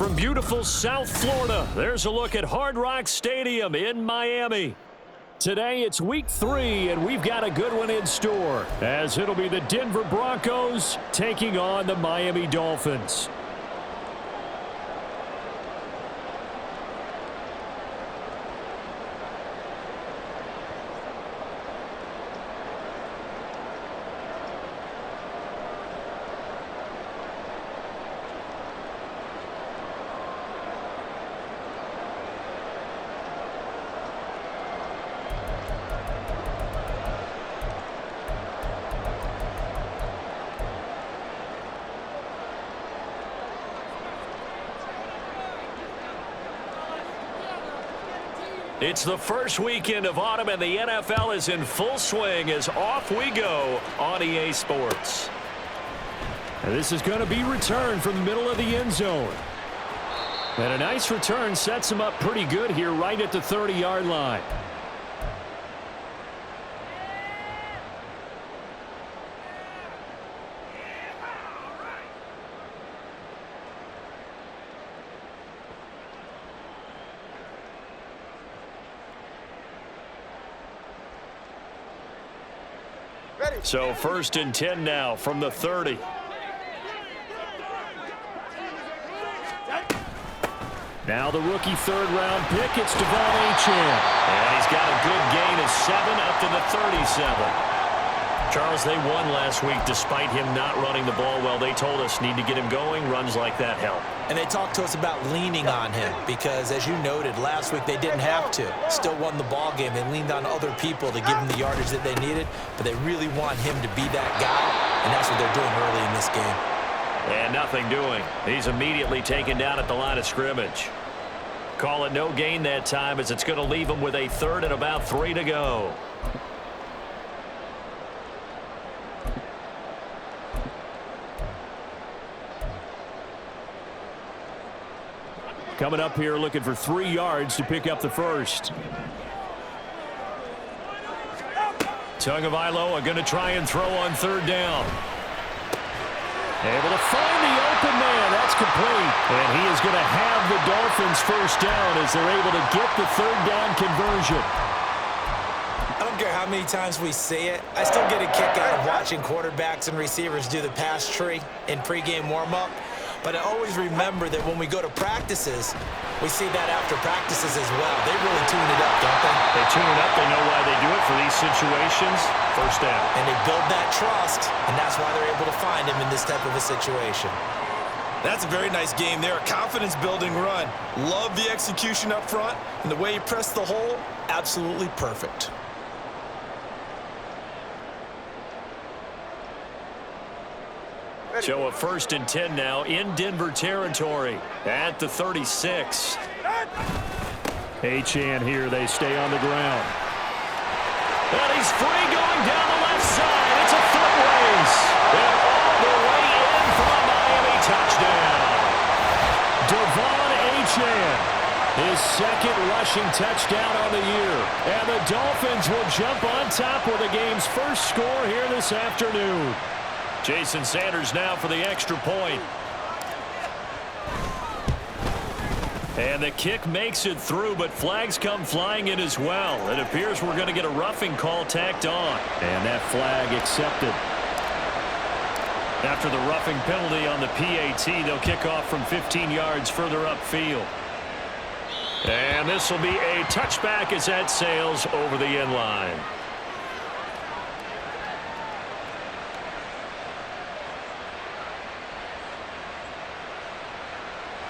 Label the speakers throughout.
Speaker 1: From beautiful South Florida, there's a look at Hard Rock Stadium in Miami. Today it's week 3, and we've got a good one in store, as it'll be the Denver Broncos taking on the Miami Dolphins. It's the first weekend of autumn, and the NFL is in full swing as off we go on EA Sports. And this is going to be returned from the middle of the end zone. And a nice return sets him up pretty good here right at the 30-yard line. So 1st and 10 now from the 30. Now the rookie 3rd-round pick, it's Devon Achane. And he's got a good gain of 7 up to the 37. Charles, they won last week despite him not running the ball well. They told us need to get him going. Runs like that help.
Speaker 2: And they talked to us about leaning on him because, as you noted, last week they didn't have to. Still won the ball game. They leaned on other people to give him the yardage that they needed, but they really want him to be that guy, and that's what they're doing early in this game.
Speaker 1: And nothing doing. He's immediately taken down at the line of scrimmage. Call it no gain that time, as it's going to leave him with a 3rd and about 3 to go. Coming up here looking for 3 yards to pick up the first. Tagovailoa going to try and throw on 3rd down. Able to find the open man. That's complete. And he is going to have the Dolphins first down as they're able to get the 3rd down conversion.
Speaker 2: I don't care how many times we see it. I still get a kick out of watching quarterbacks and receivers do the pass tree in pregame warm-up. But I always remember that when we go to practices, we see that after practices as well. They really tune it up, don't they?
Speaker 1: They tune it up. They know why they do it for these situations. First down.
Speaker 2: And they build that trust, and that's why they're able to find him in this type of a situation.
Speaker 3: That's a very nice game there. A confidence-building run. Love the execution up front, and the way he pressed the hole, absolutely perfect.
Speaker 1: So a 1st and 10 now in Denver territory at the 36. Achane here. They stay on the ground. And he's free going down the left side. It's a foot race. And all the way in for a Miami touchdown. Devon Achane, his 2nd rushing touchdown on the year. And the Dolphins will jump on top with the game's first score here this afternoon. Jason Sanders now for the extra point. And the kick makes it through, but flags come flying in as well. It appears we're going to get a roughing call tacked on. And that flag accepted. After the roughing penalty on the PAT, they'll kick off from 15 yards further upfield. And this will be a touchback as that sails over the end line.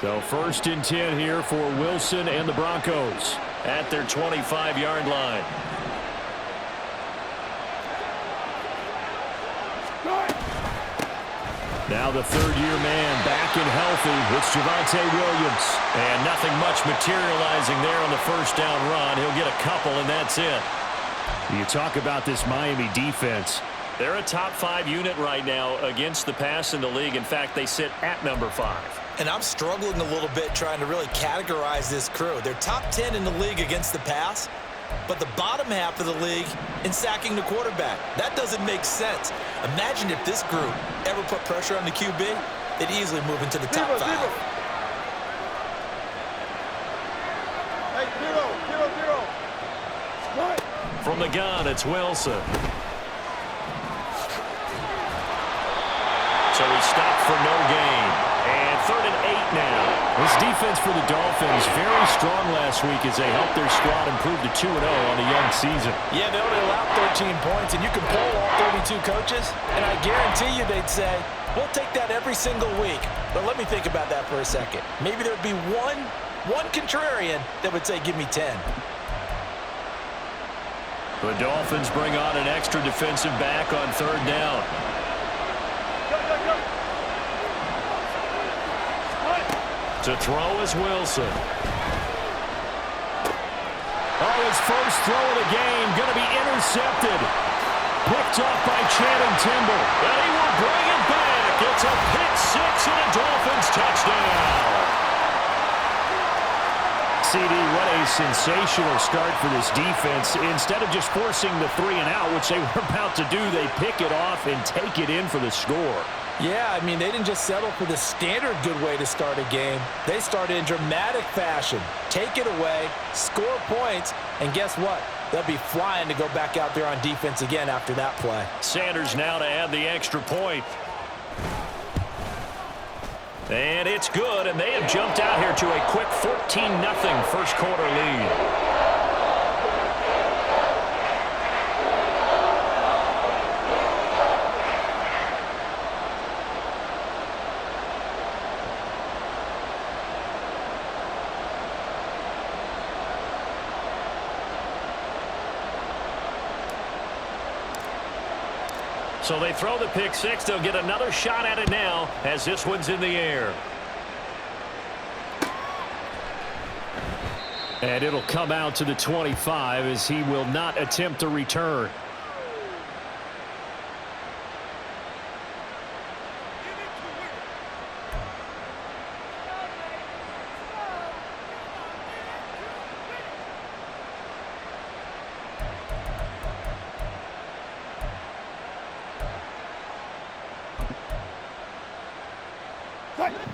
Speaker 1: So 1st and 10 here for Wilson and the Broncos at their 25-yard line. Now the 3rd-year man back and healthy. It's Javonte Williams. And nothing much materializing there on the first down run. He'll get a couple, and that's it. You talk about this Miami defense. They're a top 5 unit right now against the pass in the league. In fact, they sit at number 5.
Speaker 2: And I'm struggling a little bit trying to really categorize this crew. They're top 10 in the league against the pass, but the bottom half of the league in sacking the quarterback. That doesn't make sense. Imagine if this group ever put pressure on the QB, they'd easily move into the top 5.
Speaker 1: From the gun, it's Wilson. So he stopped for no gain. And 3rd and 8 now.
Speaker 4: This defense for the Dolphins very strong last week as they helped their squad improve to 2-0 on the young season.
Speaker 2: Yeah, they only allowed 13 points, and you can poll all 32 coaches, and I guarantee you they'd say, we'll take that every single week. But let me think about that for a second. Maybe there'd be one contrarian that would say, give me 10.
Speaker 1: The Dolphins bring on an extra defensive back on 3rd down. To throw is Wilson.
Speaker 4: Oh, his first throw of the game going to be intercepted. Picked off by Channing Timber.
Speaker 1: And he will bring it back. It's a pick six and a Dolphins touchdown.
Speaker 4: CD, what a sensational start for this defense. Instead of just forcing the 3 and out, which they were about to do, they pick it off and take it in for the score.
Speaker 2: Yeah, I mean, they didn't just settle for the standard good way to start a game. They started in dramatic fashion. Take it away, score points, and guess what? They'll be flying to go back out there on defense again after that play.
Speaker 1: Sanders now to add the extra point. And it's good, and they have jumped out here to a quick 14-0 first quarter lead. So they throw the pick six. They'll get another shot at it now as this one's in the air.
Speaker 4: And it'll come out to the 25 as he will not attempt a return.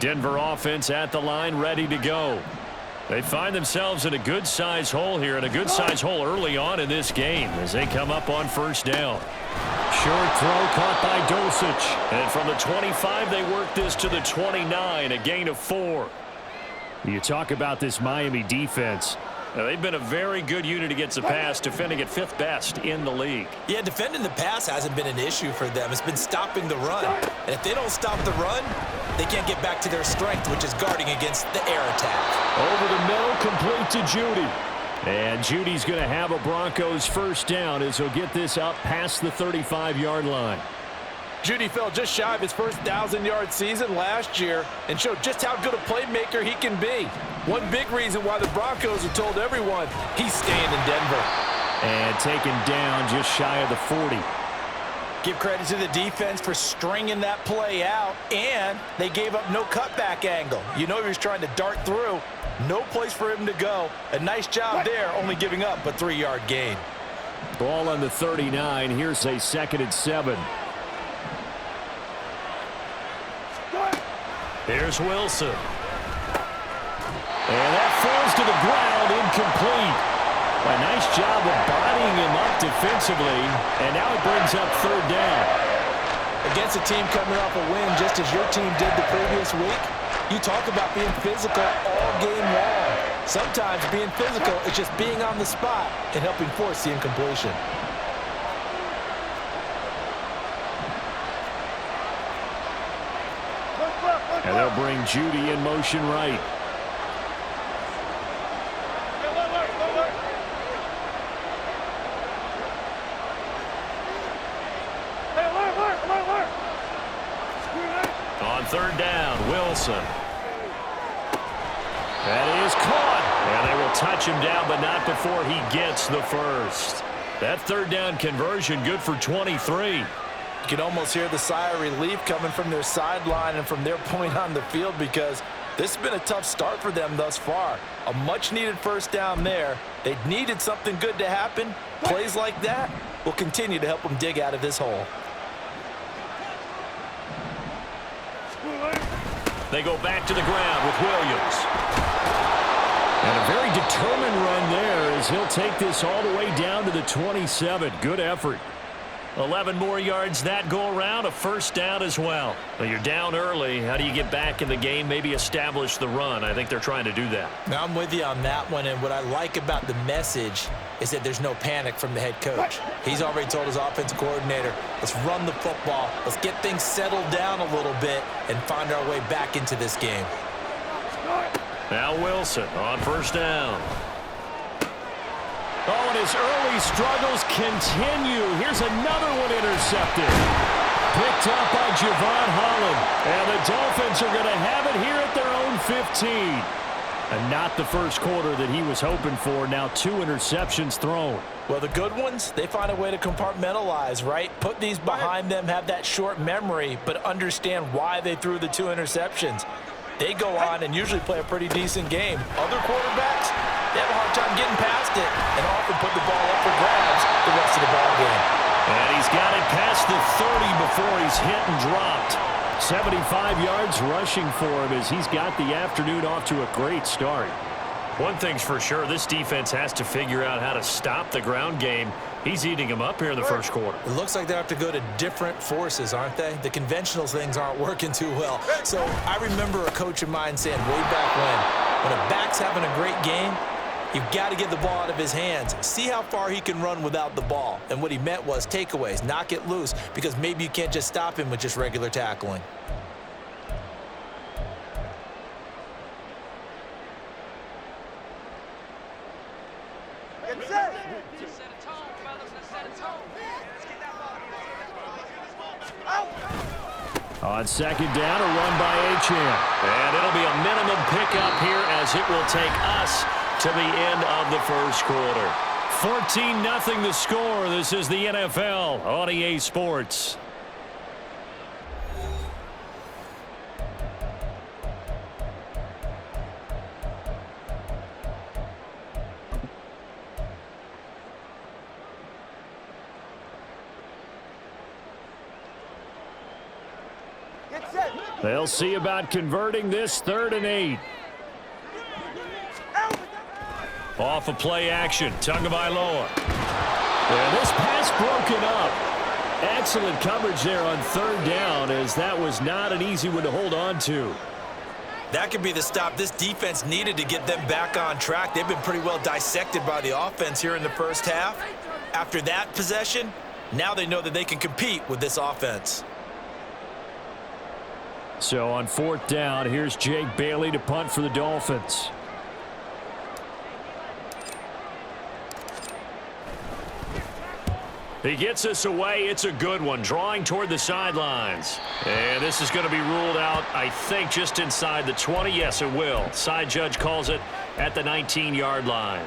Speaker 1: Denver offense at the line, ready to go. They find themselves in a good-sized hole here, and a good-sized hole early on in this game as they come up on 1st down.
Speaker 4: Short throw caught by Dulcich.
Speaker 1: And from the 25, they work this to the 29, a gain of 4.
Speaker 4: You talk about this Miami defense.
Speaker 1: Now, they've been a very good unit against the pass, defending at 5th best in the league.
Speaker 2: Yeah, defending the pass hasn't been an issue for them. It's been stopping the run. And if they don't stop the run, they can't get back to their strength, which is guarding against the air attack.
Speaker 4: Over the middle, complete to Judy. And Judy's going to have a Broncos 1st down as he'll get this up past the 35-yard line.
Speaker 2: Judy fell just shy of his first 1,000-yard season last year and showed just how good a playmaker he can be. One big reason why the Broncos have told everyone he's staying in Denver.
Speaker 4: And taken down just shy of the 40.
Speaker 2: Give credit to the defense for stringing that play out, and they gave up no cutback angle. You know he was trying to dart through. No place for him to go. A nice job there, only giving up a 3-yard gain.
Speaker 4: Ball on the 39. Here's a 2nd and 7.
Speaker 1: Here's Wilson.
Speaker 4: And that falls to the ground, incomplete. A nice job of bodying him up defensively, and now it brings up 3rd down.
Speaker 2: Against a team coming off a win just as your team did the previous week, you talk about being physical all game long. Sometimes being physical is just being on the spot and helping force the incompletion.
Speaker 4: And they'll bring Judy in motion right.
Speaker 1: On 3rd down, Wilson. That is caught. And they will touch him down, but not before he gets the first. That 3rd down conversion good for 23.
Speaker 2: You can almost hear the sigh of relief coming from their sideline and from their point on the field because this has been a tough start for them thus far. A much-needed 1st down there. They needed something good to happen. Plays like that will continue to help them dig out of this hole.
Speaker 1: They go back to the ground with Williams.
Speaker 4: And a very determined run there as he'll take this all the way down to the 27. Good effort.
Speaker 1: 11 more yards that go around, a first down as well. Well, you're down early. How do you get back in the game, maybe establish the run? I think they're trying to do that.
Speaker 2: Now, I'm with you on that one, and what I like about the message is that there's no panic from the head coach. He's already told his offensive coordinator, let's run the football, let's get things settled down a little bit and find our way back into this game.
Speaker 1: Now Wilson on first down.
Speaker 4: Oh, and his early struggles continue. Here's another one intercepted. Picked up by Javon Holland. And the Dolphins are going to have it here at their own 15. And not the first quarter that he was hoping for. Now 2 interceptions thrown.
Speaker 2: Well, the good ones, they find a way to compartmentalize, right? Put these behind them, have that short memory, but understand why they threw the 2 interceptions. They go on and usually play a pretty decent game. Other quarterbacks, they have a hard time getting past it and often put the ball up for grabs the rest of the ball game.
Speaker 4: And he's got it past the 30 before he's hit and dropped. 75 yards rushing for him as he's got the afternoon off to a great start.
Speaker 1: One thing's for sure, this defense has to figure out how to stop the ground game. He's eating them up here in the first quarter.
Speaker 2: It looks like they have to go to different forces, aren't they? The conventional things aren't working too well. So I remember a coach of mine saying way back when a back's having a great game, you've got to get the ball out of his hands. See how far he can run without the ball. And what he meant was takeaways, knock it loose, because maybe you can't just stop him with just regular tackling.
Speaker 4: On second down, a run by Achane.
Speaker 1: And it'll be a minimum pickup here as it will take us to the end of the first quarter.
Speaker 4: 14-0 the score. This is the NFL on EA Sports. They'll see about converting this 3rd and 8.
Speaker 1: Off a play action, Tagovailoa.
Speaker 4: And this pass broken up. Excellent coverage there on 3rd down as that was not an easy one to hold on to.
Speaker 2: That could be the stop this defense needed to get them back on track. They've been pretty well dissected by the offense here in the first half. After that possession, now they know that they can compete with this offense.
Speaker 4: So on 4th down, here's Jake Bailey to punt for the Dolphins.
Speaker 1: He gets us away. It's a good one, drawing toward the sidelines. And this is going to be ruled out, I think, just inside the 20. Yes, it will. Side judge calls it at the 19-yard line.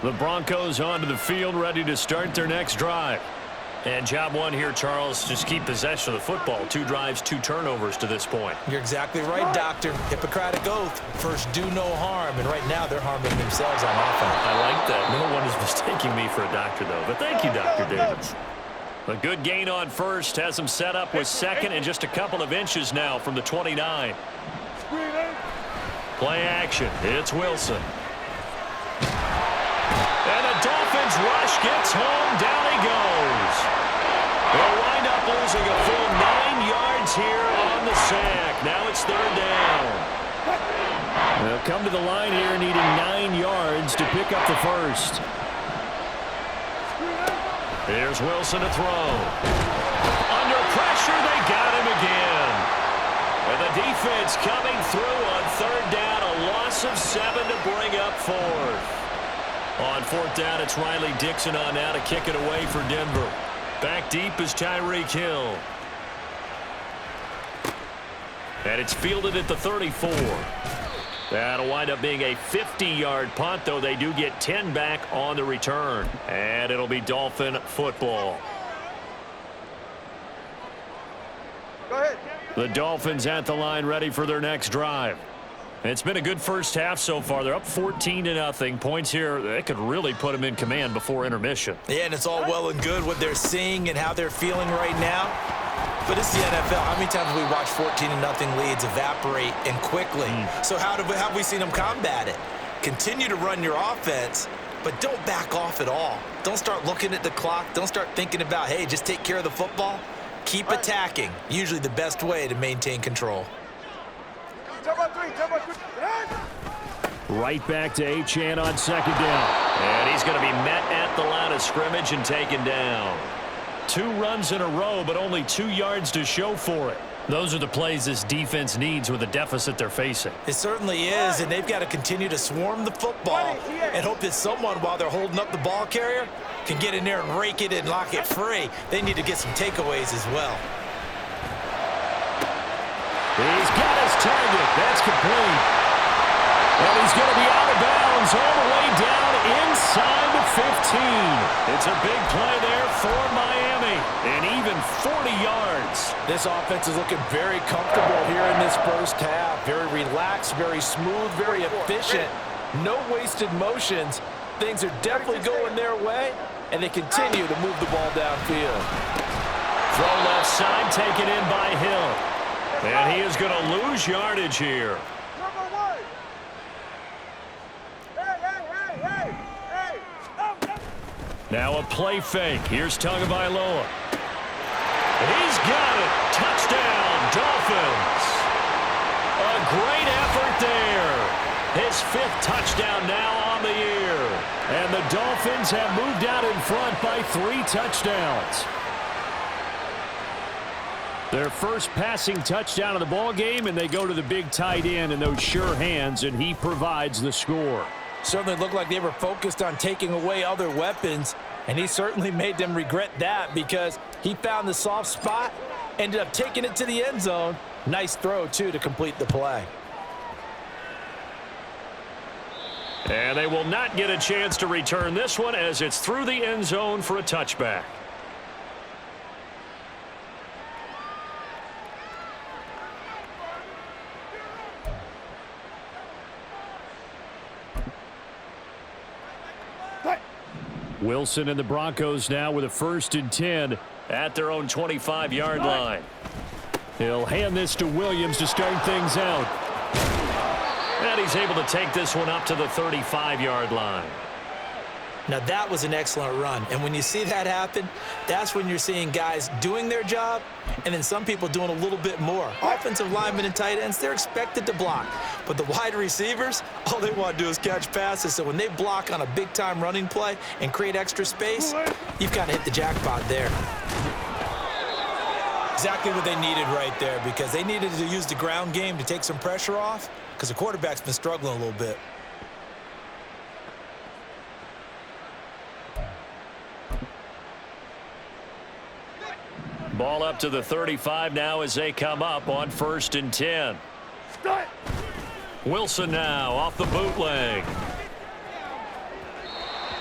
Speaker 1: The Broncos onto the field, ready to start their next drive. And job one here, Charles, just keep possession of the football. 2 drives, 2 turnovers to this point.
Speaker 2: You're exactly right, Doctor. Hippocratic oath, first do no harm, and right now they're harming themselves on offense.
Speaker 1: I like that. No one is mistaking me for a doctor, though. But thank you, Dr. Davis. A good gain on first, has him set up with 2nd and just a couple of inches now from the 29. Play action, it's Wilson. And the Dolphins rush gets home, down he goes. They'll wind up losing a full 9 yards here on the sack. Now it's 3rd down.
Speaker 4: They'll come to the line here needing 9 yards to pick up the first.
Speaker 1: Here's Wilson to throw. Under pressure, they got him again. And the defense coming through on 3rd down, a loss of 7 to bring up 4th. On 4th down, it's Riley Dixon on now to kick it away for Denver. Back deep is Tyreek Hill. And it's fielded at the 34. That'll wind up being a 50-yard punt, though they do get 10 back on the return. And it'll be Dolphin football.
Speaker 5: Go ahead.
Speaker 4: The Dolphins at the line ready for their next drive. It's been a good first half so far. They're up 14-0. Points here, they could really put them in command before intermission.
Speaker 2: Yeah, and it's all well and good what they're seeing and how they're feeling right now. But it's the NFL. How many times have we watched 14-0 leads evaporate and quickly? So have we seen them combat it? Continue to run your offense, but don't back off at all. Don't start looking at the clock. Don't start thinking about, hey, just take care of the football. Keep attacking. Usually the best way to maintain control.
Speaker 4: Right back to Achane on second down.
Speaker 1: And he's going to be met at the line of scrimmage and taken down.
Speaker 4: 2 runs in a row, but only 2 yards to show for it. Those are the plays this defense needs with the deficit they're facing.
Speaker 2: It certainly is, and they've got to continue to swarm the football and hope that someone, while they're holding up the ball carrier, can get in there and rake it and lock it free. They need to get some takeaways as well.
Speaker 4: He's got his target. That's complete. And he's going to be out of bounds all the way down inside the 15. It's a big play there for Miami, and even 40 yards.
Speaker 5: This offense is looking very comfortable here in this first half. Very relaxed, very smooth, very efficient. No wasted motions. Things are definitely going their way, and they continue to move the ball downfield.
Speaker 4: Throw left side, taken in by Hill. And he is going to lose yardage here. Now a play fake. Here's Tagovailoa. He's got it. Touchdown, Dolphins. A great effort there. His 5th touchdown now on the year. And the Dolphins have moved out in front by 3 touchdowns. Their first passing touchdown of the ball game, and they go to the big tight end in those sure hands, and he provides the score.
Speaker 5: Certainly looked like they were focused on taking away other weapons, and he certainly made them regret that because he found the soft spot, ended up taking it to the end zone. Nice throw, too, to complete the play.
Speaker 4: And they will not get a chance to return this one as it's through the end zone for a touchback. Wilson and the Broncos now with a 1st and 10 at their own 25-yard line. He'll hand this to Williams to start things out. And he's able to take this one up to the 35-yard line.
Speaker 2: Now, that was an excellent run. And when you see that happen, that's when you're seeing guys doing their job and then some people doing a little bit more. Offensive linemen and tight ends, they're expected to block. But the wide receivers, all they want to do is catch passes. So when they block on a big-time running play and create extra space, you've got to hit the jackpot there. Exactly what they needed right there because they needed to use the ground game to take some pressure off because the quarterback's been struggling a little bit.
Speaker 4: Ball up to the 35 now as they come up on 1st and 10. Wilson now off the bootleg.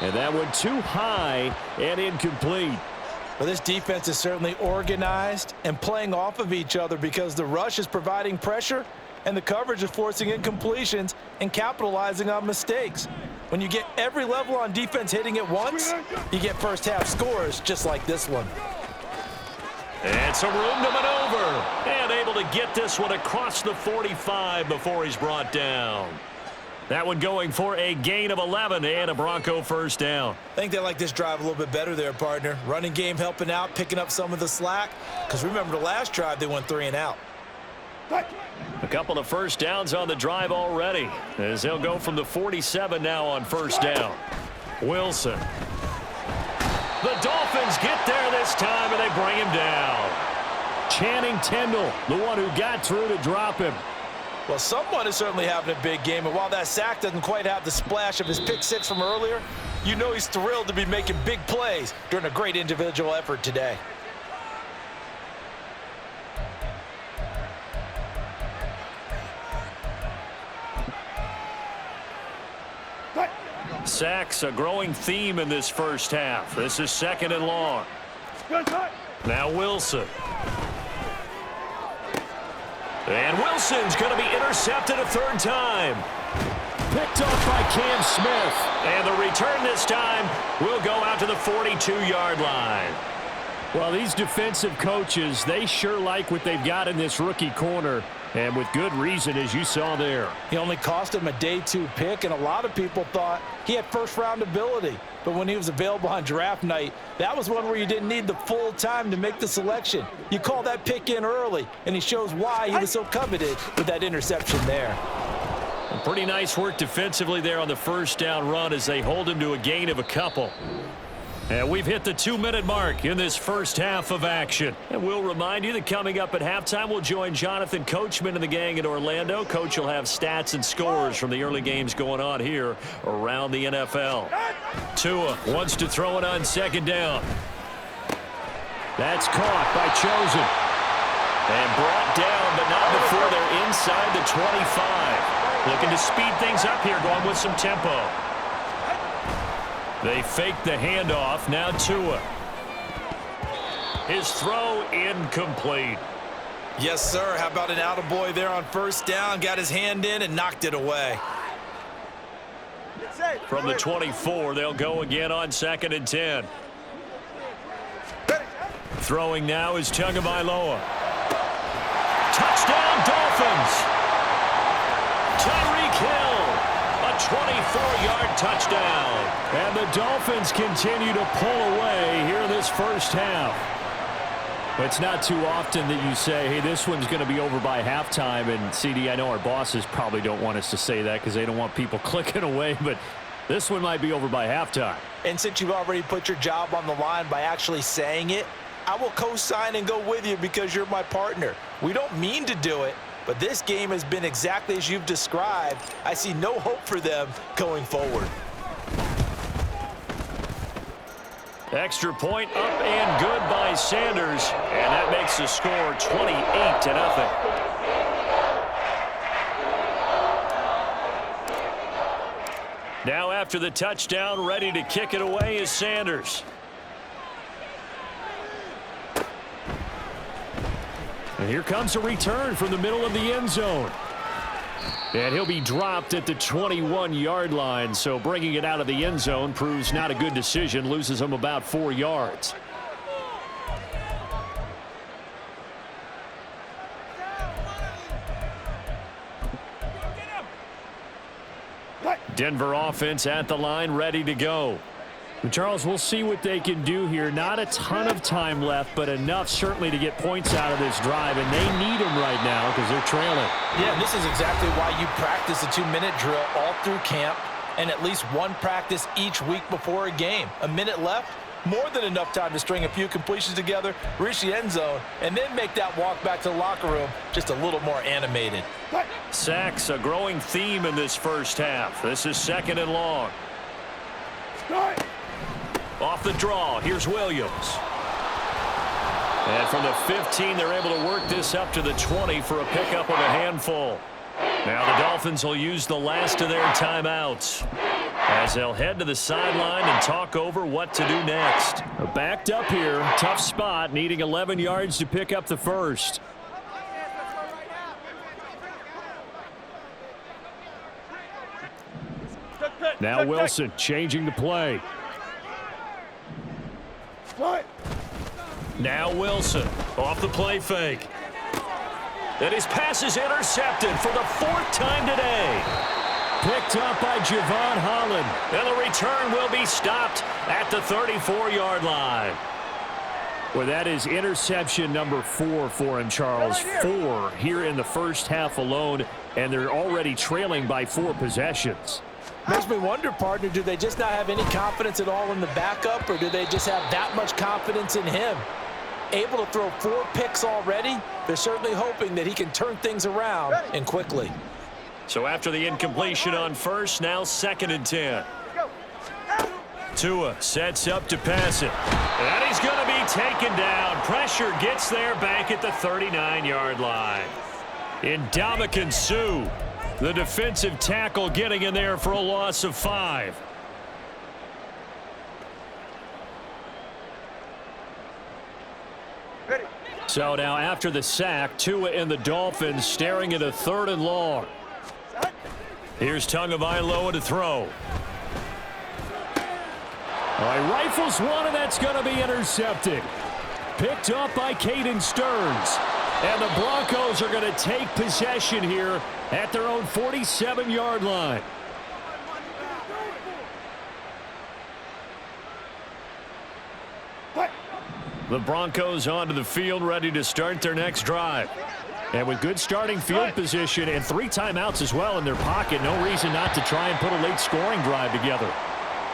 Speaker 4: And that one too high and incomplete.
Speaker 5: Well, this defense is certainly organized and playing off of each other because the rush is providing pressure and the coverage is forcing incompletions and capitalizing on mistakes. When you get every level on defense hitting at once, you get first half scores just like this one.
Speaker 4: And some room to maneuver. And able to get this one across the 45 before he's brought down. That one going for a gain of 11 and a Bronco 1st down.
Speaker 2: I think they like this drive a little bit better there, partner. Running game helping out, picking up some of the slack. Because remember the last drive, they went 3 and out.
Speaker 4: A couple of 1st downs on the drive already as they'll go from the 47 now on 1st down. Wilson. The Dolphins get there this time, and they bring him down. Channing Tindall, the one who got through to drop him.
Speaker 5: Well, someone is certainly having a big game, and while that sack doesn't quite have the splash of his pick 6 from earlier, you know he's thrilled to be making big plays during a great individual effort today.
Speaker 4: Sacks, a growing theme in this first half. This is 2nd and long. Now Wilson.
Speaker 1: And Wilson's going to be intercepted a third time.
Speaker 4: Picked off by Cam Smith.
Speaker 1: And the return this time will go out to the 42-yard line.
Speaker 4: Well, these defensive coaches, they sure like what they've got in this rookie corner, and with good reason, as you saw there.
Speaker 5: He only cost him a day 2 pick, and a lot of people thought he had first-round ability. But when he was available on draft night, that was one where you didn't need the full time to make the selection. You call that pick in early, and he shows why he was so coveted with that interception there.
Speaker 1: Pretty nice work defensively there on the first down run as they hold him to a gain of a couple. And we've hit the 2-minute mark in this first half of action. And we'll remind you that coming up at halftime, we'll join Jonathan Coachman and the gang in Orlando. Coach will have stats and scores from the early games going on here around the NFL. Tua wants to throw it on second down.
Speaker 4: That's caught by Chosen.
Speaker 1: And brought down, but not before they're inside the 25. Looking to speed things up here, going with some tempo. They fake the handoff. Now Tua. His throw incomplete.
Speaker 3: Yes, sir. How about an attaboy there on first down? Got his hand in and knocked it away.
Speaker 1: From the 24, they'll go again on 2nd and 10. Throwing now is Tagovailoa. Touchdown, Dolphins. Tyreek Hill, a 24-yard touchdown.
Speaker 4: And the Dolphins continue to pull away here in this first half. But it's not too often that you say, hey, this one's going to be over by halftime. And, CD, I know our bosses probably don't want us to say that because they don't want people clicking away. But this one might be over by halftime.
Speaker 5: And since you've already put your job on the line by actually saying it, I will co-sign and go with you because you're my partner. We don't mean to do it, but this game has been exactly as you've described. I see no hope for them going forward.
Speaker 1: Extra point up and good by Sanders. And that makes the score 28-0. Now after the touchdown, ready to kick it away is Sanders.
Speaker 4: And here comes a return from the middle of the end zone. And he'll be dropped at the 21-yard line, so bringing it out of the end zone proves not a good decision, loses him about 4 yards. Denver offense at the line, ready to go. And Charles, we'll see what they can do here. Not a ton of time left, but enough certainly to get points out of this drive, and they need them right now because they're trailing.
Speaker 5: Yeah, this is exactly why you practice a 2-minute drill all through camp and at least one practice each week before a game. A minute left, more than enough time to string a few completions together, reach the end zone, and then make that walk back to the locker room just a little more animated.
Speaker 1: Sacks, a growing theme in this first half. This is 2nd and long. Off the draw, here's Williams. And from the 15, they're able to work this up to the 20 for a pickup of a handful. Now the Dolphins will use the last of their timeouts as they'll head to the sideline and talk over what to do next.
Speaker 4: Backed up here, tough spot, needing 11 yards to pick up the first. Now Wilson changing the play.
Speaker 1: Now Wilson off the play fake. And his pass is intercepted for the 4th time today.
Speaker 4: Picked up by Javon Holland.
Speaker 1: And the return will be stopped at the 34-yard line.
Speaker 4: Well, that is interception number 4 for him, Charles. 4 here in the first half alone, and they're already trailing by 4 possessions.
Speaker 5: Makes me wonder, partner, do they just not have any confidence at all in the backup, or do they just have that much confidence in him? Able to throw 4 picks already, they're certainly hoping that he can turn things around and quickly.
Speaker 1: So after the incompletion on first, now 2nd and 10. Tua sets up to pass it. And he's going to be taken down. Pressure gets there back at the 39-yard line. Ndamukong Suh, the defensive tackle, getting in there for a loss of 5.
Speaker 4: So now after the sack, Tua and the Dolphins staring at a 3rd and long. Here's Tagovailoa to throw. All right, rifles one, and that's going to be intercepted. Picked up by Caden Stearns. And the Broncos are going to take possession here at their own 47-yard line. The Broncos onto the field, ready to start their next drive. And with good starting field position and 3 timeouts as well in their pocket, no reason not to try and put a late scoring drive together.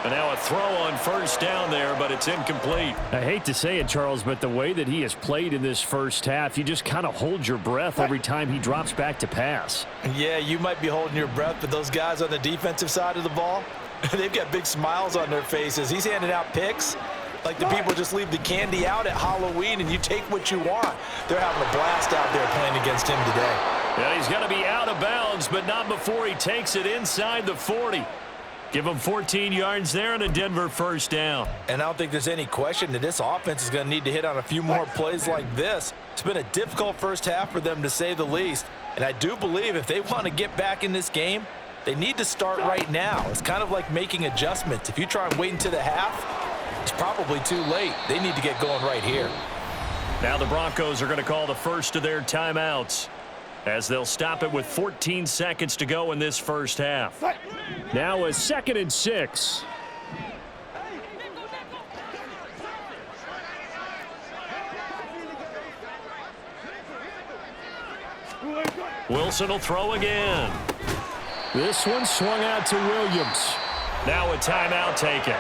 Speaker 4: And now a throw on first down there, but it's incomplete. I hate to say it, Charles, but the way that he has played in this first half, you just kind of hold your breath every time he drops back to pass.
Speaker 5: Yeah, you might be holding your breath, but those guys on the defensive side of the ball, they've got big smiles on their faces. He's handing out picks like the people just leave the candy out at Halloween and you take what you want. They're having a blast out there playing against him today.
Speaker 4: Yeah, he's going to be out of bounds, but not before he takes it inside the 40. Give him 14 yards there and a Denver first down.
Speaker 5: And I don't think there's any question that this offense is going to need to hit on a few more plays like this. It's been a difficult first half for them, to say the least. And I do believe if they want to get back in this game, they need to start right now. It's kind of like making adjustments. If you try and wait until the half, it's probably too late. They need to get going right here.
Speaker 4: Now the Broncos are going to call the first of their timeouts, as they'll stop it with 14 seconds to go in this first half. Now a 2nd and 6. Wilson will throw again. This one swung out to Williams. Now a timeout taken.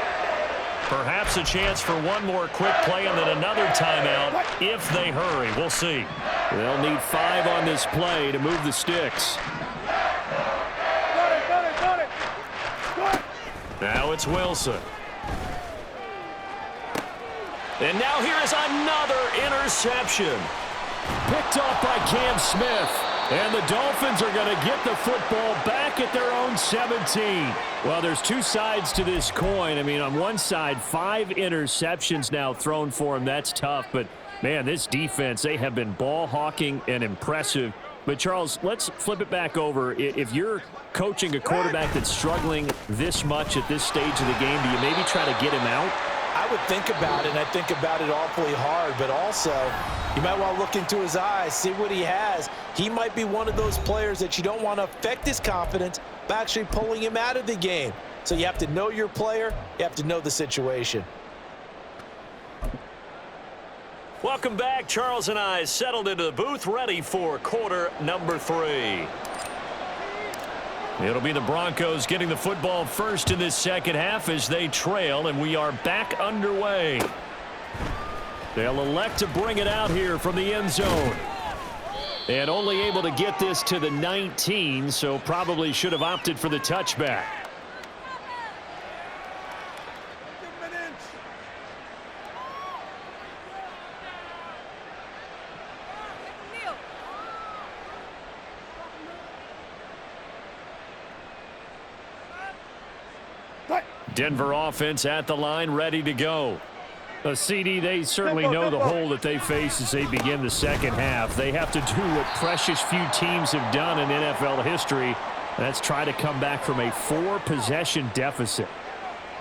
Speaker 4: Perhaps a chance for one more quick play and then another timeout if they hurry. We'll see. They'll need 5 on this play to move the sticks. Now it's Wilson. And now here is another interception. Picked off by Cam Smith. And the Dolphins are going to get the football back at their own 17. Well, there's 2 sides to this coin. I mean, on one side, 5 interceptions now thrown for him. That's tough. But, man, this defense, they have been ball hawking and impressive. But, Charles, let's flip it back over. If you're coaching a quarterback that's struggling this much at this stage of the game, do you maybe try to get him out?
Speaker 5: I would think about it, and I think about it awfully hard, but also you might want to look into his eyes, see what he has. He might be one of those players that you don't want to affect his confidence by actually pulling him out of the game. So you have to know your player. You have to know the situation.
Speaker 4: Welcome back. Charles and I settled into the booth, ready for quarter number 3. It'll be the Broncos getting the football first in this second half as they trail, and we are back underway. They'll elect to bring it out here from the end zone. And only able to get this to the 19, so probably should have opted for the touchback. Denver offense at the line, ready to go. CD, they certainly know the hole that they face as they begin the second half. They have to do what precious few teams have done in NFL history, and that's try to come back from a 4-possession deficit.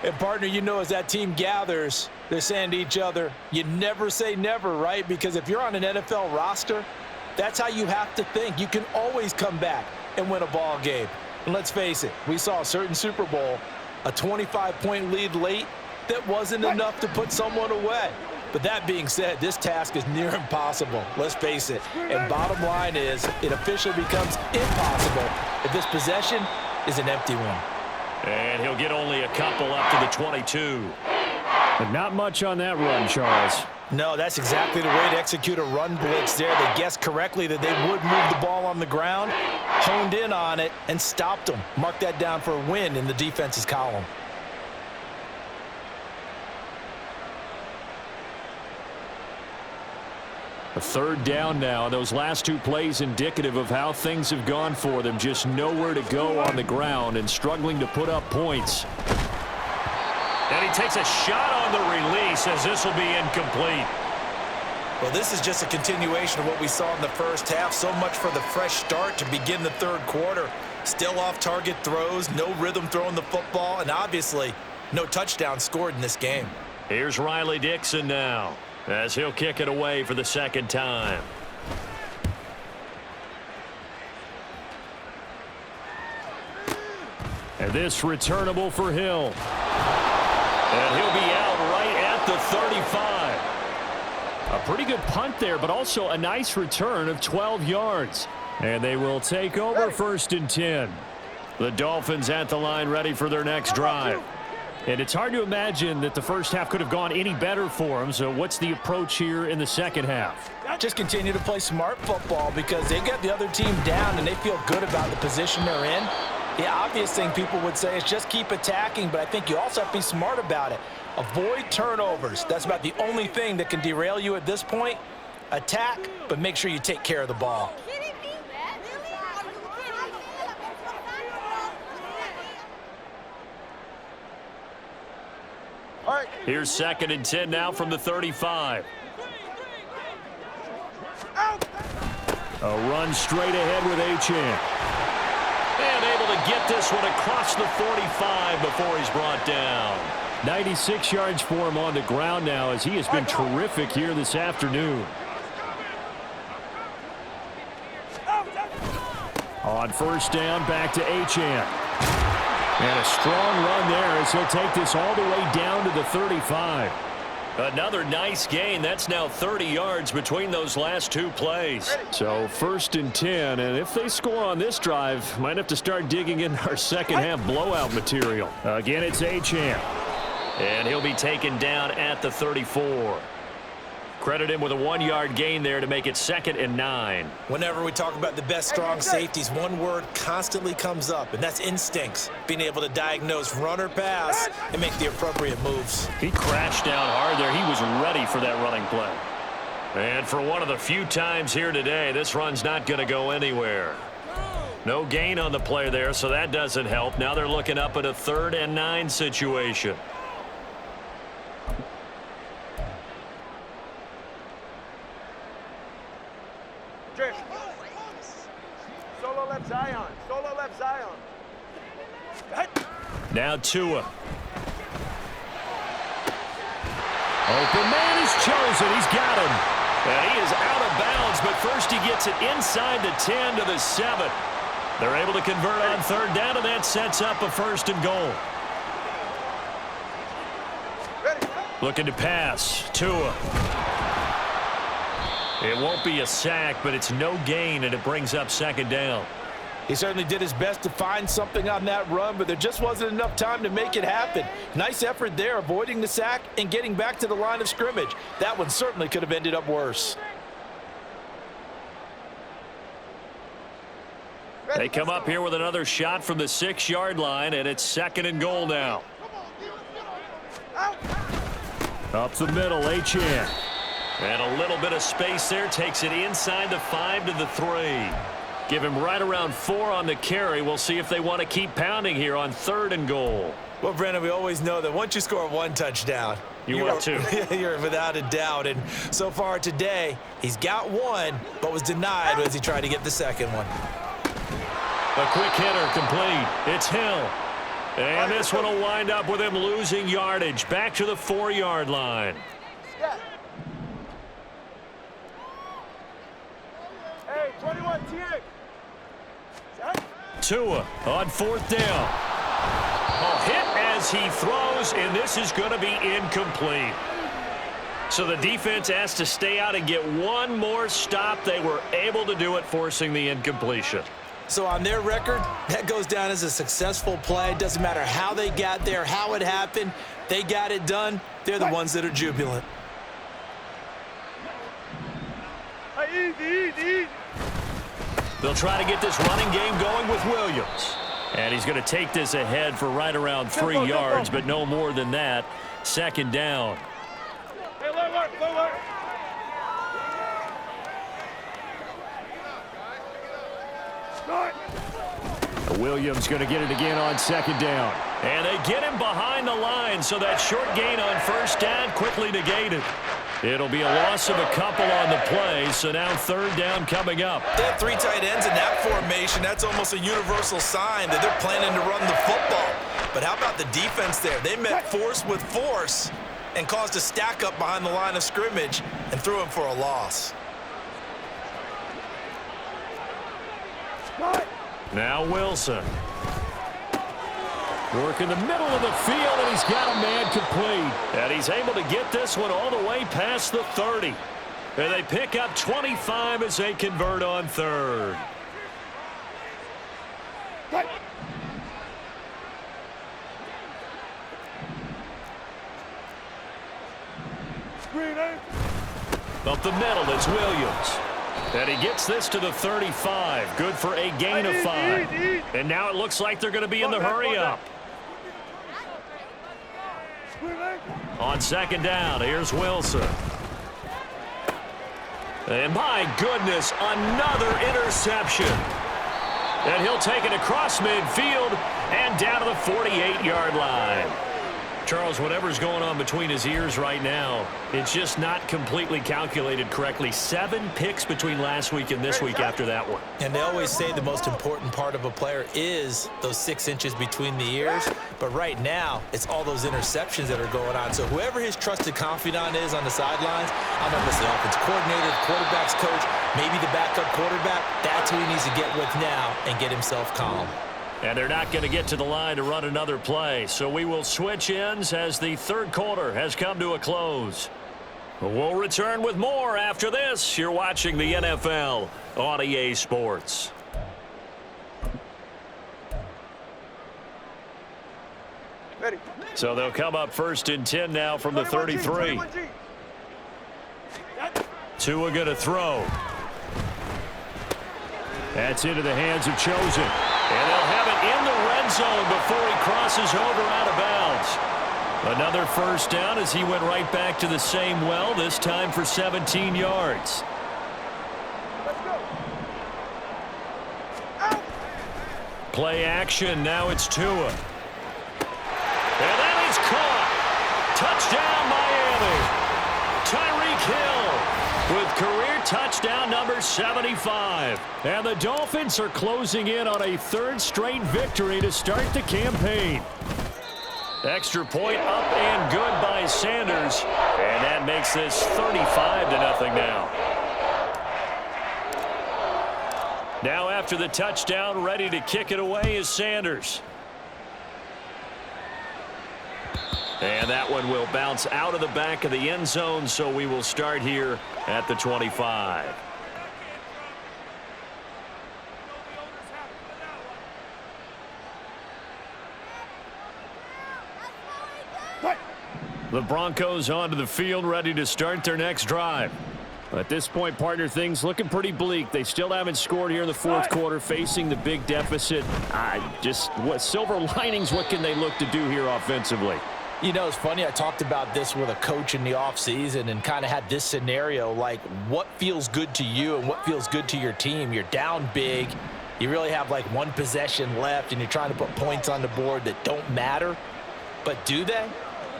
Speaker 5: And, partner, you know, as that team gathers, they're saying to each other, you never say never, right? Because if you're on an NFL roster, that's how you have to think. You can always come back and win a ball game. And let's face it, we saw a certain Super Bowl, a 25-point lead late, that wasn't enough to put someone away. But that being said, this task is near impossible. Let's face it. And bottom line is, it officially becomes impossible if this possession is an empty one.
Speaker 4: And he'll get only a couple up to the 22. But not much on that run, Charles.
Speaker 5: No, that's exactly the way to execute a run blitz there. They guessed correctly that they would move the ball on the ground, honed in on it, and stopped them. Mark that down for a win in the defense's column.
Speaker 4: A 3rd down now. Those last 2 plays indicative of how things have gone for them. Just nowhere to go on the ground and struggling to put up points. And he takes a shot on the release as this will be incomplete.
Speaker 2: Well, this is just a continuation of what we saw in the first half. So much for the fresh start to begin the third quarter. Still off-target throws, no rhythm throwing the football, and obviously no touchdown scored in this game.
Speaker 4: Here's Riley Dixon now, as he'll kick it away for the second time. And this returnable for Hill. And he'll be out right at the 35. A pretty good punt there, but also a nice return of 12 yards. And they will take over 1st and 10. The Dolphins at the line ready for their next drive. And it's hard to imagine that the first half could have gone any better for them. So what's the approach here in the second half?
Speaker 5: Just continue to play smart football because they got the other team down and they feel good about the position they're in. The obvious thing people would say is just keep attacking, but I think you also have to be smart about it. Avoid turnovers. That's about the only thing that can derail you at this point. Attack, but make sure you take care of the ball.
Speaker 4: Here's 2nd and 10 now from the 35. A run straight ahead with Achane. And able to get this one across the 45 before he's brought down. 96 yards for him on the ground now as he has been terrific here this afternoon. On 1st down, back to Achane. And a strong run there as he'll take this all the way down to the 35. Another nice gain. That's now 30 yards between those last two plays. So 1st and 10, and if they score on this drive, might have to start digging in our second half blowout material. Again, it's Achane. And he'll be taken down at the 34. Credit him with a 1-yard gain there to make it 2nd and 9.
Speaker 2: Whenever we talk about the best strong safeties, one word constantly comes up, and that's instincts. Being able to diagnose run or pass and make the appropriate moves.
Speaker 4: He crashed down hard there. He was ready for that running play. And for one of the few times here today, this run's not going to go anywhere. No gain on the play there, so that doesn't help. Now they're looking up at a 3rd and 9 situation.
Speaker 6: Solo left Zion. Solo left Zion.
Speaker 4: Now Tua. Open man is chosen. He's got him. And he is out of bounds, but first he gets it inside the 10 to the 7. They're able to convert on 3rd down, and that sets up a 1st and goal. Looking to pass. Tua. It won't be a sack, but it's no gain, and it brings up 2nd down.
Speaker 5: He certainly did his best to find something on that run, but there just wasn't enough time to make it happen. Nice effort there, avoiding the sack and getting back to the line of scrimmage. That one certainly could have ended up worse.
Speaker 4: They come up here with another shot from the 6-yard line, and it's 2nd and goal now. Up the middle, Achane. And a little bit of space there, takes it inside the 5 to the 3. Give him right around 4 on the carry. We'll see if they want to keep pounding here on 3rd and goal.
Speaker 2: Well, Brandon, we always know that once you score 1 touchdown,
Speaker 4: you're 2.
Speaker 2: You're without a doubt. And so far today, he's got 1, but was denied as he tried to get the 2nd one.
Speaker 4: A quick hitter complete. It's Hill. And this one will wind up with him losing yardage. Back to the 4-yard line.
Speaker 6: Hey, 21 TX.
Speaker 4: Tua on 4th down. A hit as he throws, and this is going to be incomplete. So the defense has to stay out and get one more stop. They were able to do it, forcing the incompletion.
Speaker 2: So on their record, that goes down as a successful play. Doesn't matter how they got there, how it happened. They got it done. They're the ones that are jubilant.
Speaker 6: Easy.
Speaker 4: They'll try to get this running game going with Williams. And he's going to take this ahead for right around 3 yards, but no more than that. 2nd down.
Speaker 6: Hey, low work.
Speaker 4: Williams going to get it again on 2nd down. And they get him behind the line, so that short gain on 1st down quickly negated. It'll be a loss of a couple on the play, so now third down coming up.
Speaker 3: They have 3 tight ends in that formation. That's almost a universal sign that they're planning to run the football. But how about the defense there? They met force with force and caused a stack up behind the line of scrimmage and threw him for a loss.
Speaker 4: Now Wilson. Work in the middle of the field, and he's got a man complete. And he's able to get this one all the way past the 30. And they pick up 25 as they convert on third. Up the middle, it's Williams. And he gets this to the 35. Good for a gain of 5. And now it looks like they're going to be in the hurry-up. On second down, here's Wilson. And my goodness, another interception. And he'll take it across midfield and down to the 48-yard line. Charles, whatever's going on between his ears right now, it's just not completely calculated correctly. 7 picks between last week and this week after that one.
Speaker 2: And they always say the most important part of a player is those 6 inches between the ears. But right now, it's all those interceptions that are going on. So whoever his trusted confidant is on the sidelines, I don't know if it's the offense coordinator, the quarterback's coach, maybe the backup quarterback, that's who he needs to get with now and get himself calm.
Speaker 4: And they're not going to get to the line to run another play. So we will switch ends as the third quarter has come to a close. We'll return with more after this. You're watching the NFL on EA Sports.
Speaker 6: Ready.
Speaker 4: So they'll come up first and 10 now from the 33. Tua going to throw. That's into the hands of Chosen. And they'll have it in the red zone before he crosses over out of bounds. Another first down as he went right back to the same well, this time for 17 yards.
Speaker 6: Let's go.
Speaker 4: Play action, now it's Tua. And then he's caught. Touchdown, Miami. Tyreek Hill with career touchdown number 75. And the Dolphins are closing in on a third straight victory to start the campaign. Extra point up and good by Sanders. And that makes this 35-0 now. Now after the touchdown, ready to kick it away is Sanders. And that one will bounce out of the back of the end zone, so we will start here at the 25. The Broncos onto the field, ready to start their next drive. At this point, partner, things looking pretty bleak. They still haven't scored here in the fourth quarter, facing the big deficit. What silver linings, what can they look to do here offensively?
Speaker 2: You know, it's funny, I talked about this with a coach in the offseason and kind of had this scenario, like what feels good to you and what feels good to your team. You're down big. You really have like one possession left and you're trying to put points on the board that don't matter. But do they?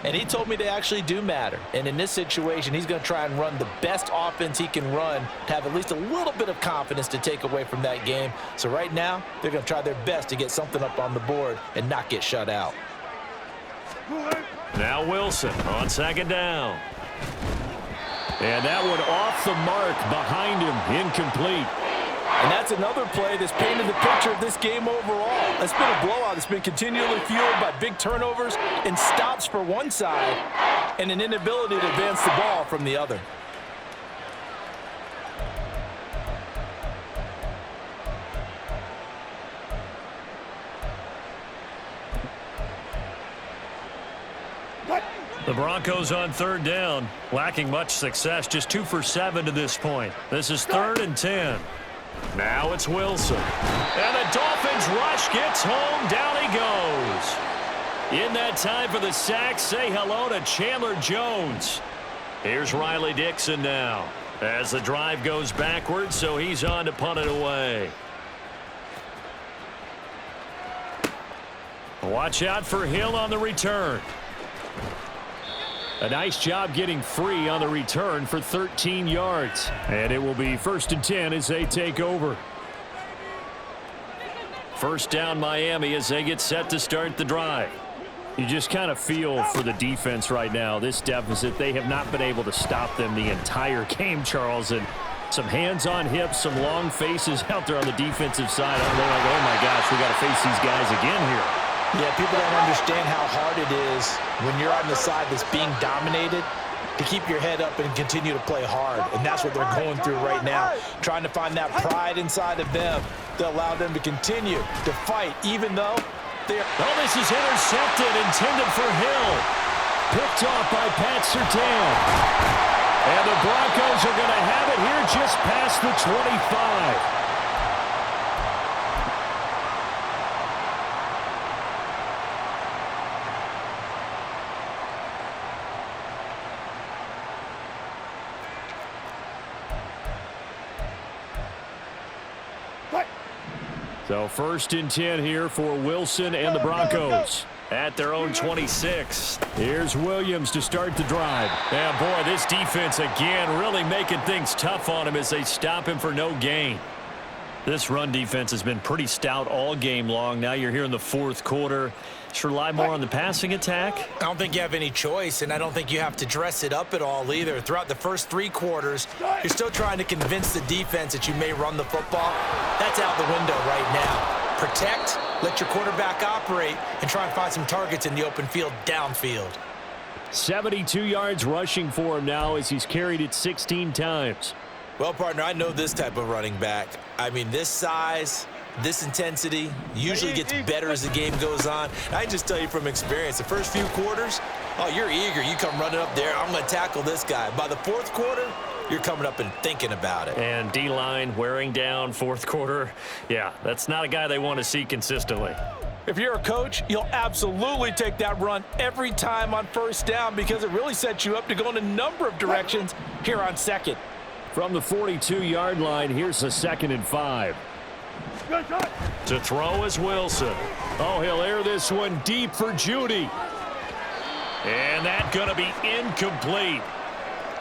Speaker 2: And he told me they actually do matter. And in this situation, he's going to try and run the best offense he can run to have at least a little bit of confidence to take away from that game. So right now, they're going to try their best to get something up on the board and not get shut out.
Speaker 4: Now Wilson on second down. And that one off the mark behind him, incomplete.
Speaker 5: And that's another play that's painted the picture of this game overall. It's been a blowout. It's been continually fueled by big turnovers and stops for one side and an inability to advance the ball from the other.
Speaker 4: The Broncos on third down, lacking much success, just 2 for 7 to this point. This is 3rd and 10. Now it's Wilson. And the Dolphins rush gets home. Down he goes. In that time for the sack, say hello to Chandler Jones. Here's Riley Dixon now as the drive goes backwards, so he's on to punt it away. Watch out for Hill on the return. A nice job getting free on the return for 13 yards. And it will be 1st and 10 as they take over. First down Miami as they get set to start the drive. You just kind of feel for the defense right now. This deficit, they have not been able to stop them the entire game, Charles. And some hands on hips, some long faces out there on the defensive side. They're like, oh my gosh, we got to face these guys again here.
Speaker 5: Yeah, people don't understand how hard it is when you're on the side that's being dominated to keep your head up and continue to play hard. And that's what they're going through right now, trying to find that pride inside of them to allow them to continue to fight, even though they're...
Speaker 4: Oh, this is intercepted, intended for Hill. Picked off by Pat Surtain. And the Broncos are going to have it here just past the 25. So 1st and 10 here for Wilson and the Broncos at their own 26. Here's Williams to start the drive. Yeah, boy, this defense again really making things tough on him as they stop him for no gain. This run defense has been pretty stout all game long. Now you're here in the 4th quarter. Just rely more on the passing attack.
Speaker 2: I don't think you have any choice, and I don't think you have to dress it up at all either. Throughout the first 3 quarters, you're still trying to convince the defense that you may run the football. That's out the window right now. Protect, let your quarterback operate, and try and find some targets in the open field downfield.
Speaker 4: 72 yards rushing for him now as he's carried it 16 times.
Speaker 2: Well, partner, I know this type of running back. I mean, this size, this intensity usually gets better as the game goes on. I can just tell you from experience, the first few quarters, oh, you're eager. You come running up there, I'm going to tackle this guy. By the 4th quarter, you're coming up and thinking about it.
Speaker 4: And D-line wearing down 4th quarter. Yeah, that's not a guy they want to see consistently.
Speaker 5: If you're a coach, you'll absolutely take that run every time on 1st down because it really sets you up to go in a number of directions here on 2nd.
Speaker 4: From the 42-yard line, here's a 2nd and 5. To throw is Wilson. Oh, he'll air this one deep for Judy. And that's going to be incomplete.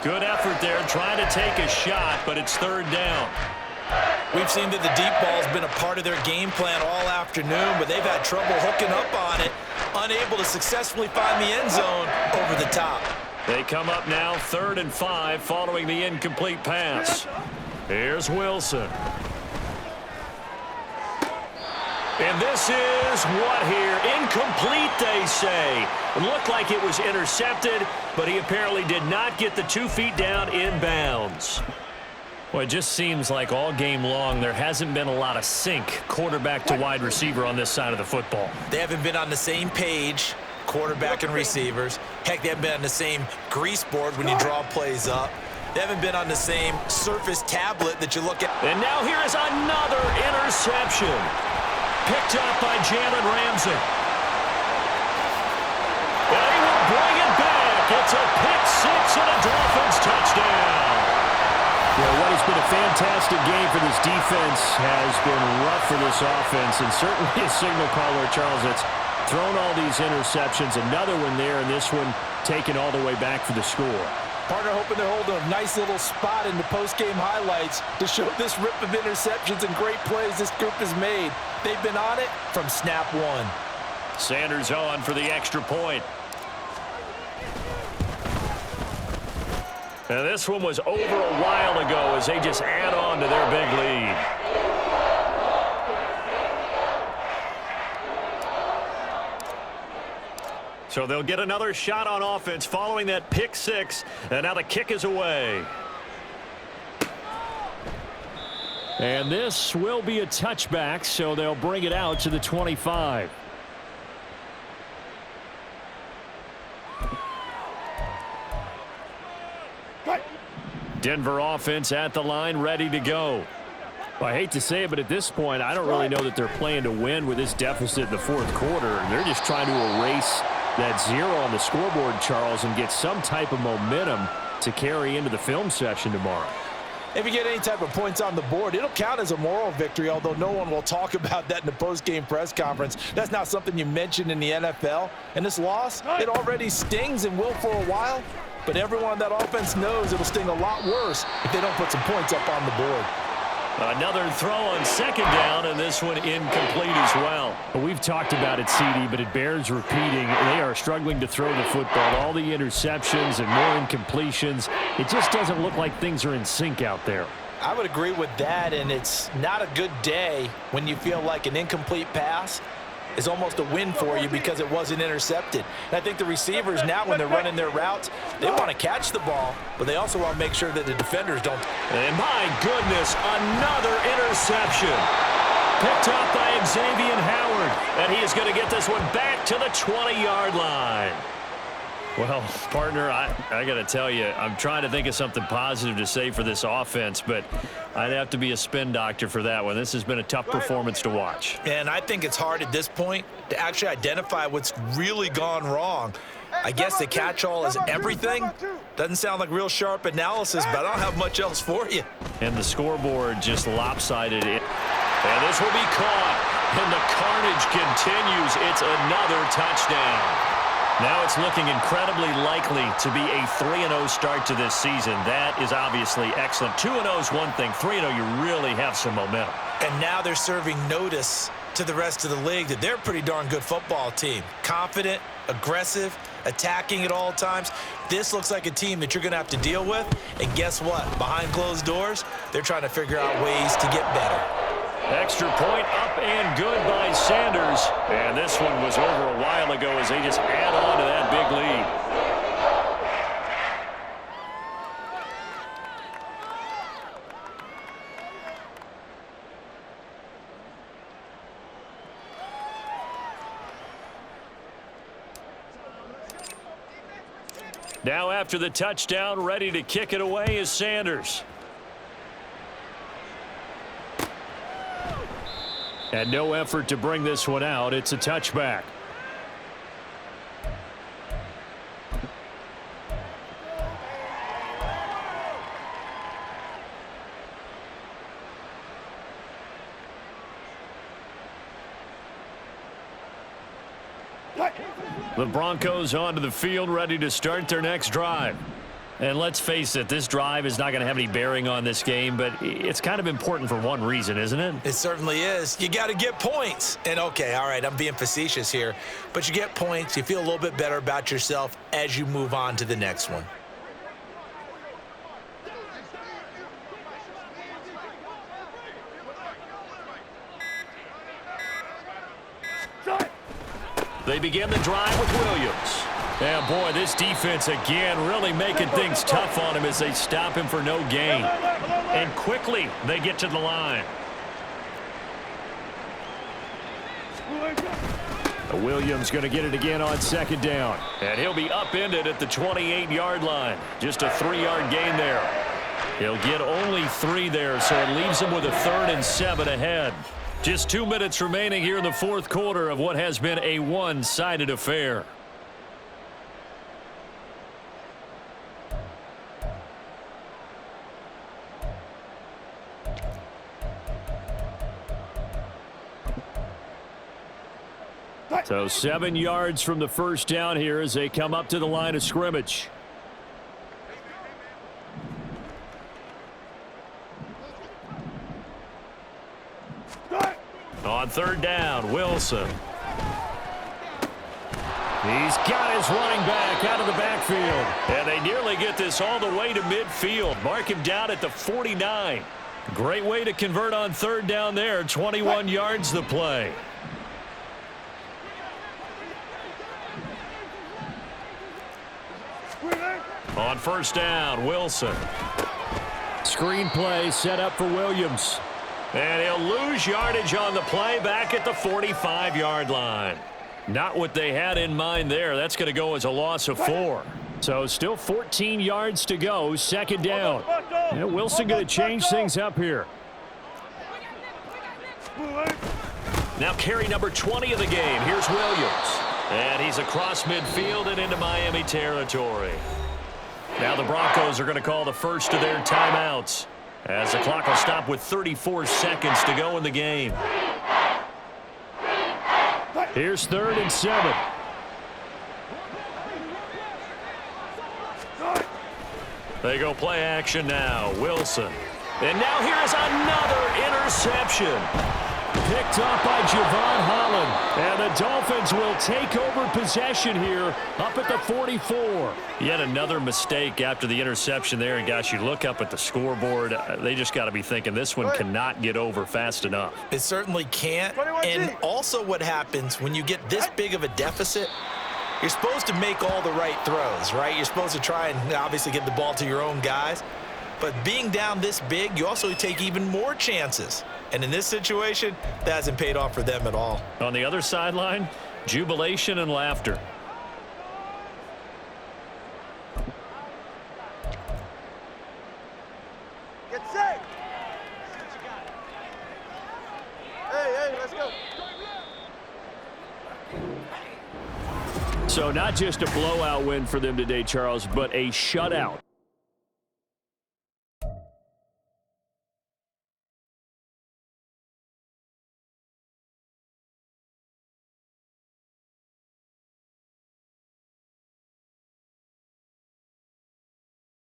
Speaker 4: Good effort there trying to take a shot, but it's 3rd down.
Speaker 2: We've seen that the deep ball has been a part of their game plan all afternoon, but they've had trouble hooking up on it, unable to successfully find the end zone over the top.
Speaker 4: They come up now 3rd and 5 following the incomplete pass. Here's Wilson. And this is what here? Incomplete, they say. It looked like it was intercepted, but he apparently did not get the 2 feet down in bounds. Well, it just seems like all game long there hasn't been a lot of sync quarterback to wide receiver on this side of the football.
Speaker 2: They haven't been on the same page, quarterback and receivers. Heck, they haven't been on the same grease board when you draw plays up. They haven't been on the same Surface tablet that you look at.
Speaker 4: And now here is another interception. Picked up by Jalen Ramsey. And he will bring it back. It's a pick 6 and a Dolphins touchdown. Yeah, what has been a fantastic game for this defense has been rough for this offense, and certainly a signal caller, Charles, that's thrown all these interceptions. Another one there, and this one taken all the way back for the score.
Speaker 5: Partner hoping they're holding a nice little spot in the post-game highlights to show this rip of interceptions and great plays this group has made. They've been on it from snap 1.
Speaker 4: Sanders on for the extra point. Now this one was over a while ago as they just add on to their big lead. So they'll get another shot on offense following that pick 6, and now the kick is away. And this will be a touchback, so they'll bring it out to the 25. Denver offense at the line, ready to go. Well, I hate to say it, but at this point, I don't really know that they're playing to win with this deficit in the 4th quarter. They're just trying to erase that 0 on the scoreboard, Charles, and get some type of momentum to carry into the film session tomorrow.
Speaker 5: If you get any type of points on the board, it'll count as a moral victory, although no one will talk about that in the post-game press conference. That's not something you mention in the NFL. And this loss, it already stings and will for a while, but everyone on that offense knows it'll sting a lot worse if they don't put some points up on the board.
Speaker 4: Another throw on second down, and this one incomplete as well. We've talked about it, CD, but it bears repeating. They are struggling to throw the football. All the interceptions and more incompletions. It just doesn't look like things are in sync out there.
Speaker 5: I would agree with that, and it's not a good day when you feel like an incomplete pass is almost a win for you because it wasn't intercepted. And I think the receivers now, when they're running their routes, they want to catch the ball, but they also want to make sure that the defenders don't.
Speaker 4: And my goodness, another interception. Picked up by Xavier Howard, and he is going to get this one back to the 20-yard line. Well, partner, I got to tell you, I'm trying to think of something positive to say for this offense, but I'd have to be a spin doctor for that one. This has been a tough performance to watch.
Speaker 2: And I think it's hard at this point to actually identify what's really gone wrong. I guess the catch-all is everything. Doesn't sound like real sharp analysis, but I don't have much else for you.
Speaker 4: And the scoreboard just lopsided it. And this will be caught. And the carnage continues. It's another touchdown. Now it's looking incredibly likely to be a 3-0 start to this season. That is obviously excellent. 2-0 is one thing. 3-0, you really have some momentum.
Speaker 2: And now they're serving notice to the rest of the league that they're a pretty darn good football team. Confident, aggressive, attacking at all times. This looks like a team that you're going to have to deal with. And guess what? Behind closed doors, they're trying to figure out ways to get better.
Speaker 4: Extra point up and good by Sanders. And this one was over a while ago as they just add on to that big lead. Now after the touchdown, ready to kick it away is Sanders. And no effort to bring this one out. It's a touchback. The Broncos onto the field, ready to start their next drive. And let's face it, this drive is not going to have any bearing on this game, but it's kind of important for one reason, isn't it?
Speaker 2: It certainly is. You got to get points. And, okay, all right, I'm being facetious here, but you get points. You feel a little bit better about yourself as you move on to the next one.
Speaker 4: They begin the drive with Williams. And, boy, this defense again really making things tough on him as they stop him for no gain. And quickly they get to the line. Williams going to get it again on second down. And he'll be upended at the 28-yard line. Just a 3-yard gain there. He'll get only 3 there, so it leaves him with a 3rd and 7 ahead. Just 2 minutes remaining here in the fourth quarter of what has been a one-sided affair. So 7 yards from the first down here as they come up to the line of scrimmage. On third down, Wilson. He's got his running back out of the backfield. And they nearly get this all the way to midfield. Mark him down at the 49. Great way to convert on third down there. 21 yards the play. On first down, Wilson. Screen play set up for Williams. And he'll lose yardage on the play back at the 45-yard line. Not what they had in mind there. That's going to go as a loss of 4. So still 14 yards to go. Second down. And Wilson going to change things up here. Now carry number 20 of the game. Here's Williams. And he's across midfield and into Miami territory. Now the Broncos are going to call the first of their timeouts. As the clock will stop with 34 seconds to go in the game. Here's 3rd and 7. They go play action now. Wilson. And now here is another interception. Picked up by Javon Holland. And the Dolphins will take over possession here up at the 44. Yet another mistake after the interception there. And, gosh, you look up at the scoreboard. They just got to be thinking this one cannot get over fast enough.
Speaker 2: It certainly can't. And also what happens when you get this big of a deficit, you're supposed to make all the right throws, right? You're supposed to try and obviously get the ball to your own guys. But being down this big, you also take even more chances. And in this situation, that hasn't paid off for them at all.
Speaker 4: On the other sideline, jubilation and laughter.
Speaker 6: Get set. Hey, let's go.
Speaker 4: So not just a blowout win for them today, Charles, but a shutout